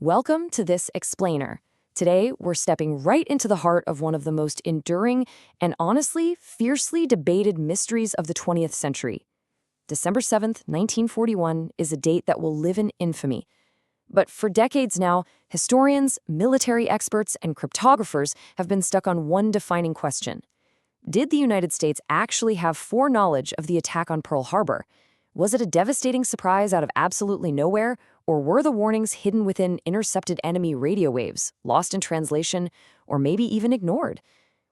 Welcome to this explainer. Today, we're stepping right into the heart of one of the most enduring and honestly, fiercely debated mysteries of the 20th century. December 7th, 1941 is a date that will live in infamy. But for decades now, historians, military experts, and cryptographers have been stuck on one defining question. Did the United States actually have foreknowledge of the attack on Pearl Harbor? Was it a devastating surprise out of absolutely nowhere, or were the warnings hidden within intercepted enemy radio waves, lost in translation, or maybe even ignored?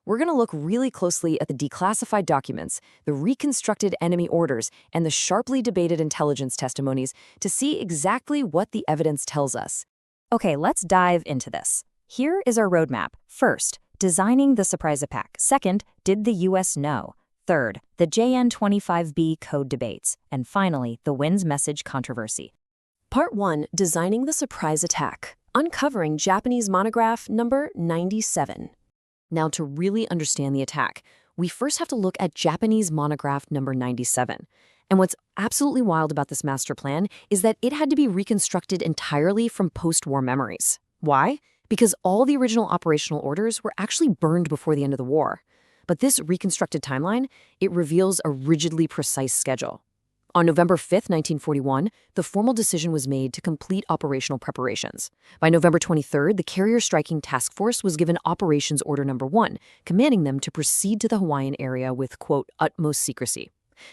We're going to look really closely at the declassified documents, the reconstructed enemy orders, and the sharply debated intelligence testimonies to see exactly what the evidence tells us. Okay, let's dive into this. Here is our roadmap. First, designing the surprise attack. Second, did the U.S. know? Third, the JN-25B code debates. And finally, the WIN's message controversy. Part 1. Designing the surprise attack. Uncovering Japanese monograph number 97. Now, to really understand the attack, we first have to look at Japanese monograph number 97. And what's absolutely wild about this master plan is that it had to be reconstructed entirely from post-war memories. Why? Because all the original operational orders were actually burned before the end of the war. But this reconstructed timeline, it reveals a rigidly precise schedule. On November 5th, 1941, the formal decision was made to complete operational preparations. By November 23rd, the Carrier Striking Task Force was given Operations Order Number 1, commanding them to proceed to the Hawaiian area with, quote, utmost secrecy.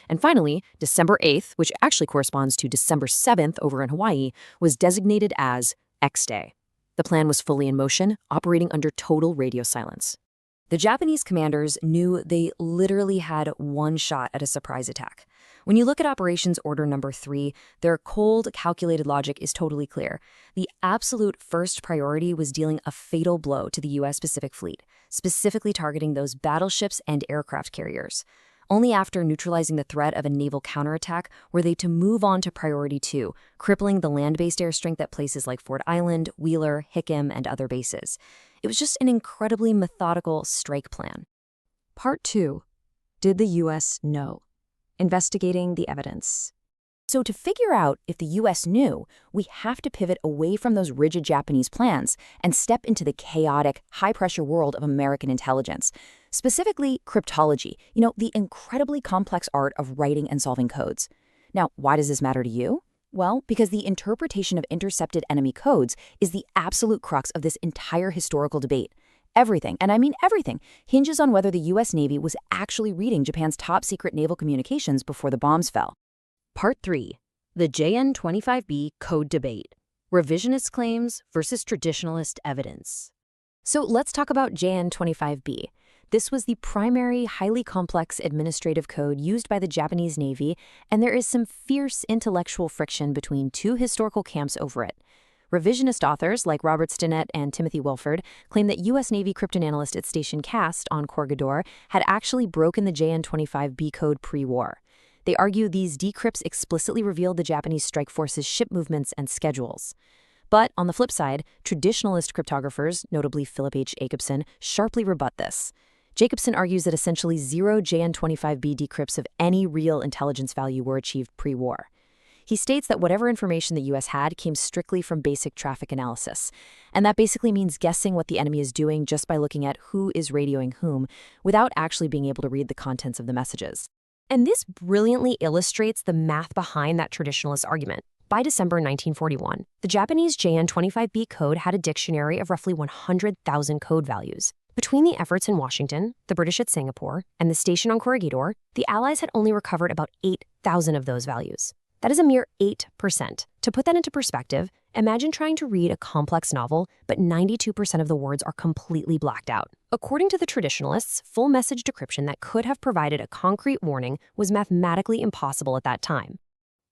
And finally, December 8th, which actually corresponds to December 7th over in Hawaii, was designated as X Day. The plan was fully in motion, operating under total radio silence. The Japanese commanders knew they literally had one shot at a surprise attack. When you look at Operations Order Number 3, their cold, calculated logic is totally clear. The absolute first priority was dealing a fatal blow to the U.S. Pacific Fleet, specifically targeting those battleships and aircraft carriers. Only after neutralizing the threat of a naval counterattack were they to move on to Priority 2, crippling the land-based air strength at places like Ford Island, Wheeler, Hickam, and other bases. It was just an incredibly methodical strike plan. Part 2. Did the U.S. know? Investigating the evidence. So to figure out if the U.S. knew, we have to pivot away from those rigid Japanese plans and step into the chaotic, high-pressure world of American intelligence, specifically cryptology, the incredibly complex art of writing and solving codes. Now, why does this matter to you? Well, because the interpretation of intercepted enemy codes is the absolute crux of this entire historical debate. Everything, and I mean everything, hinges on whether the U.S. Navy was actually reading Japan's top-secret naval communications before the bombs fell. Part 3. The JN-25B code debate. Revisionist claims versus traditionalist evidence. So let's talk about JN-25B. This was the primary, highly complex administrative code used by the Japanese Navy, and there is some fierce intellectual friction between two historical camps over it. Revisionist authors like Robert Stinnett and Timothy Wilford claim that U.S. Navy cryptanalyst at Station Cast on Corregidor had actually broken the JN-25B code pre-war. They argue these decrypts explicitly revealed the Japanese strike force's ship movements and schedules. But on the flip side, traditionalist cryptographers, notably Philip H. Jacobson, sharply rebut this. Jacobson argues that essentially zero JN-25B decrypts of any real intelligence value were achieved pre-war. He states that whatever information the U.S. had came strictly from basic traffic analysis, and that basically means guessing what the enemy is doing just by looking at who is radioing whom, without actually being able to read the contents of the messages. And this brilliantly illustrates the math behind that traditionalist argument. By December 1941, the Japanese JN-25B code had a dictionary of roughly 100,000 code values. Between the efforts in Washington, the British at Singapore, and the station on Corregidor, the Allies had only recovered about 8,000 of those values. That is a mere 8%. To put that into perspective, imagine trying to read a complex novel, but 92% of the words are completely blacked out. According to the traditionalists, full message decryption that could have provided a concrete warning was mathematically impossible at that time.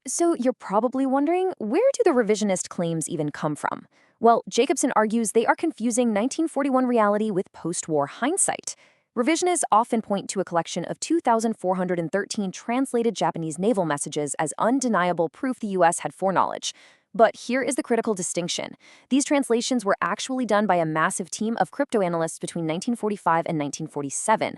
So you're probably wondering, where do the revisionist claims even come from? Well, Jacobson argues they are confusing 1941 reality with post-war hindsight. Revisionists often point to a collection of 2,413 translated Japanese naval messages as undeniable proof the U.S. had foreknowledge. But here is the critical distinction. These translations were actually done by a massive team of cryptoanalysts between 1945 and 1947.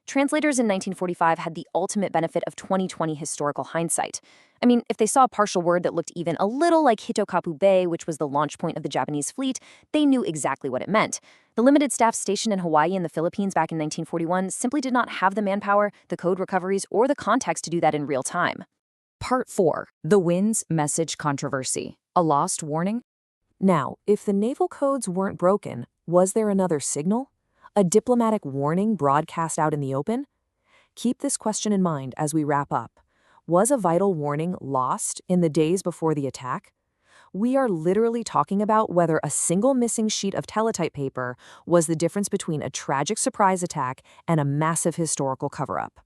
Translators in 1945 had the ultimate benefit of 2020 historical hindsight. I mean, if they saw a partial word that looked even a little like Hitokapu Bay, which was the launch point of the Japanese fleet, they knew exactly what it meant. The limited staff stationed in Hawaii and the Philippines back in 1941 simply did not have the manpower, the code recoveries, or the context to do that in real time. Part 4. The WIN's Message Controversy. A Lost Warning? Now, if the naval codes weren't broken, was there another signal? A diplomatic warning broadcast out in the open? Keep this question in mind as we wrap up. Was a vital warning lost in the days before the attack? We are literally talking about whether a single missing sheet of teletype paper was the difference between a tragic surprise attack and a massive historical cover-up.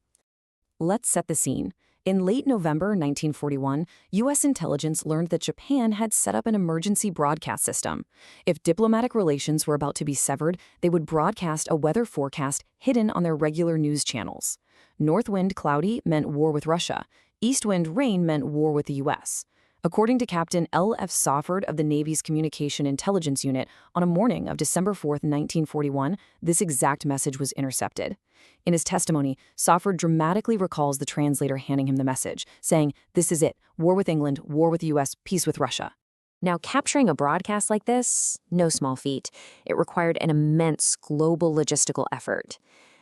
Let's set the scene. In late November 1941, U.S. intelligence learned that Japan had set up an emergency broadcast system. If diplomatic relations were about to be severed, they would broadcast a weather forecast hidden on their regular news channels. North wind cloudy meant war with Russia. East wind rain meant war with the U.S. According to Captain L.F. Safford of the Navy's Communication Intelligence Unit, on a morning of December 4, 1941, this exact message was intercepted. In his testimony, Safford dramatically recalls the translator handing him the message, saying, "This is it, war with England, war with the U.S., peace with Russia." Now, capturing a broadcast like this, no small feat. It required an immense global logistical effort.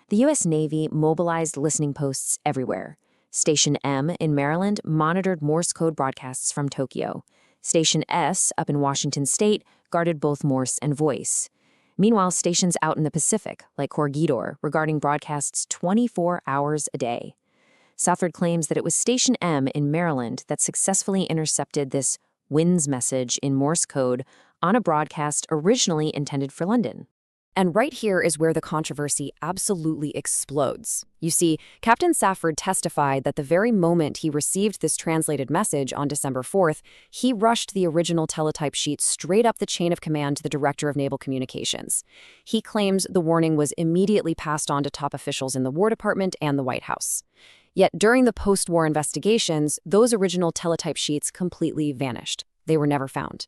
The U.S. Navy mobilized listening posts everywhere. Station M in Maryland monitored Morse code broadcasts from Tokyo. Station S up in Washington state guarded both Morse and voice. Meanwhile, stations out in the Pacific, like Corregidor, regarding broadcasts 24 hours a day. Southard claims that it was Station M in Maryland that successfully intercepted this WIN's message in Morse code on a broadcast originally intended for London. And right here is where the controversy absolutely explodes. You see, Captain Safford testified that the very moment he received this translated message on December 4th, he rushed the original teletype sheet straight up the chain of command to the Director of Naval Communications. He claims the warning was immediately passed on to top officials in the War Department and the White House. Yet during the post-war investigations, those original teletype sheets completely vanished. They were never found.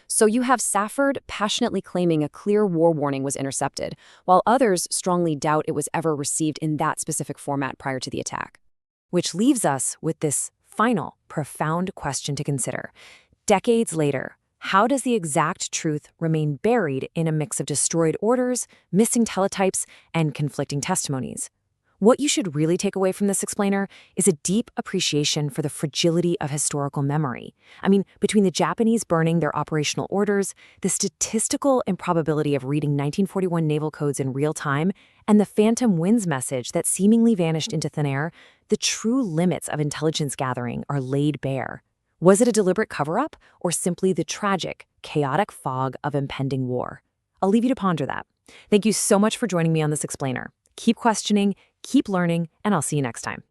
So you have Safford passionately claiming a clear war warning was intercepted, while others strongly doubt it was ever received in that specific format prior to the attack. Which leaves us with this final, profound question to consider. Decades later, how does the exact truth remain buried in a mix of destroyed orders, missing teletypes, and conflicting testimonies? What you should really take away from this explainer is a deep appreciation for the fragility of historical memory. I mean, between the Japanese burning their operational orders, the statistical improbability of reading 1941 naval codes in real time, and the phantom WIN's message that seemingly vanished into thin air, the true limits of intelligence gathering are laid bare. Was it a deliberate cover-up, or simply the tragic, chaotic fog of impending war? I'll leave you to ponder that. Thank you so much for joining me on this explainer. Keep questioning, keep learning, and I'll see you next time.